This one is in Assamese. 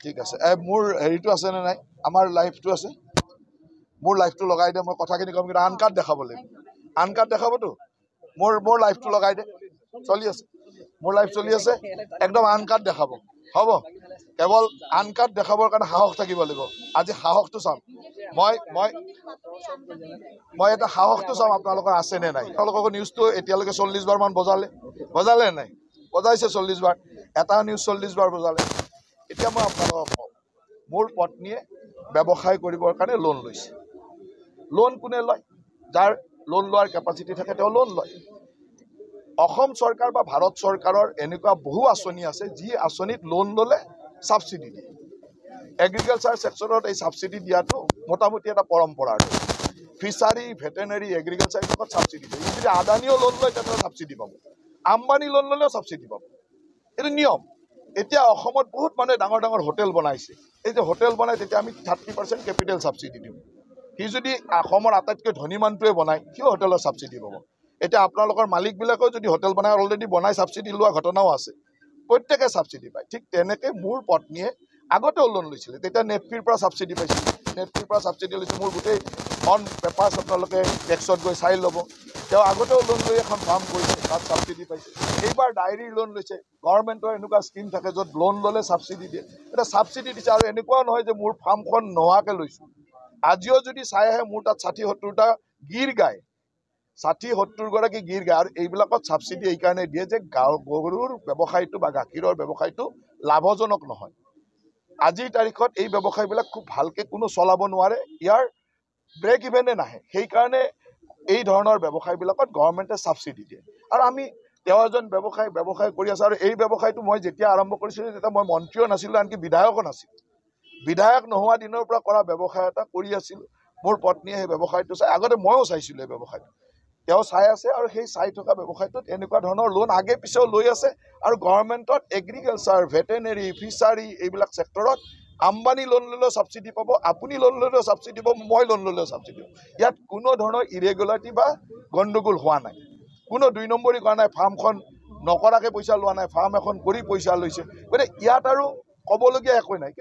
ঠিক আছে মোৰ হেৰিটো আছে নে নাই আমাৰ লাইফটো আছে মোৰ লাইফটো লগাই দে মই কথাখিনি কম কিন্তু আনকাট দেখাব লাগিব আনকাট দেখাবতো মোৰ লাইফটো লগাই দে চলি আছে মোৰ লাইফ চলি আছে একদম আনকাট দেখাব হ'ব কেৱল আনকাট দেখাবৰ কাৰণে সাহস থাকিব লাগিব আজি সাহসটো চাম মই এটা সাহসটো চাম আপোনালোকৰ আছে নে নাই আপোনালোকৰ নিউজটো এতিয়ালৈকে 40 বাৰ মান বজালে নাই বজাইছে 40 বাৰ এটা নিউজ 40 বাৰ বজালে এতিয়া মই আপোনালোকক কওঁ মোৰ পত্নীয়ে ব্যৱসায় কৰিবৰ কাৰণে লোন লৈছে লোন কোনে লয় যাৰ লোন লোৱাৰ কেপাচিটি থাকে তেওঁ লোন লয় অসম চৰকাৰ বা ভাৰত চৰকাৰৰ এনেকুৱা বহু আঁচনি আছে যি আঁচনিত লোন ল'লে সাবসিডি দিয়ে এগ্ৰিকালচাৰ সেক্টৰত এই সাবসিডি দিয়াটো মোটামুটি এটা পৰম্পৰা ফিচাৰী ভেটেনেৰী এগ্ৰিকালচাৰ এইবিলাকত সাবসিডি দিয়ে যদি আদানীও লোন লয় তেতিয়া সাবসিডি পাব আম্বানী লোন ল'লেও সাবসিডি পাব এইটো নিয়ম এতিয়া অসমত বহুত মানুহে ডাঙৰ ডাঙৰ হোটেল বনাইছে এই যে হোটেল বনাই তেতিয়া আমি 30% কেপিটেল সাবসিডি দিওঁ সি যদি অসমৰ আটাইতকৈ ধনী মানুহটোৱে বনায় কিয় হোটেলৰ সাবসিডি পাব এতিয়া আপোনালোকৰ মালিকবিলাকেও যদি হোটেল বনাই অলৰেডি বনাই সাবসিডি লোৱা ঘটনাও আছে প্ৰত্যেকে সাবসিডি পায় ঠিক তেনেকৈ মোৰ পত্নীয়ে আগতেও লোন লৈছিলে তেতিয়া নেটফিৰ পৰা সাবসিডি পাইছিল নেটফিৰ পৰা সাবসিডি লৈছে মোৰ গোটেই অন পেপাৰ্ছ আপোনালোকে টেক্সত গৈ চাই ল'ব তেওঁ আগতেও লোন লৈ এখন ফাৰ্ম কৰিছে তাত সাবসিডি পাইছে এইবাৰ ডায়েৰী লোন লৈছে গভৰ্ণমেণ্টৰ এনেকুৱা স্কিম থাকে য'ত লোন ল'লে সাবসিডি দিয়ে এটা সাবসিডি দিছে আৰু এনেকুৱাও নহয় যে মোৰ ফাৰ্মখন নোহোৱাকৈ লৈছোঁ আজিও যদি চাই আহে মোৰ তাত 60-70টা গিৰ গায় 60-70 গৰাকী গিৰ গায় আৰু এইবিলাকত সাবসিডি এইকাৰণে দিয়ে যে গৰুৰ ব্যৱসায়টো বা গাখীৰৰ ব্যৱসায়টো লাভজনক নহয় আজিৰ তাৰিখত এই ব্যৱসায়বিলাক খুব ভালকৈ কোনো চলাব নোৱাৰে ইয়াৰ ব্ৰেক ইভেনে নাহে সেইকাৰণে এই ধৰণৰ ব্যৱসায়বিলাকত গভৰ্ণমেণ্টে সাবসিডি দিয়ে আৰু আমি তেওঁ এজন ব্যৱসায় কৰি আছে আৰু এই ব্যৱসায়টো মই যেতিয়া আৰম্ভ কৰিছিলোঁ তেতিয়া মই মন্ত্ৰীও নাছিলোঁ আনকি বিধায়কো নাছিলোঁ বিধায়ক নোহোৱা দিনৰ পৰা কৰা ব্যৱসায় এটা কৰি আছিলোঁ মোৰ পত্নীয়ে সেই ব্যৱসায়টো চাই আগতে ময়ো চাইছিলোঁ এই ব্যৱসায়টো তেওঁ চাই আছে আৰু সেই চাই থকা ব্যৱসায়টোত এনেকুৱা ধৰণৰ লোন আগে পিছেও লৈ আছে আৰু গভৰ্ণমেণ্টত এগ্ৰিকালচাৰ ভেটেনেৰী ফিচাৰী এইবিলাক ছেক্টৰত আম্বানী লোন ল'লেও সাবসিডি পাব আপুনি লোন ল'লেও সাবসিডি পাব মই লোন ল'লেও সাবসিডি পাব ইয়াত কোনো ধৰণৰ ইৰেগুলাৰিটি বা গণ্ডগোল হোৱা নাই কোনো 2 নম্বৰী কৰা নাই ফাৰ্মখন নকৰাকৈ পইচা লোৱা নাই ফাৰ্ম এখন কৰি পইচা লৈছে গতিকে ইয়াত আৰু ক'বলগীয়া একো নাই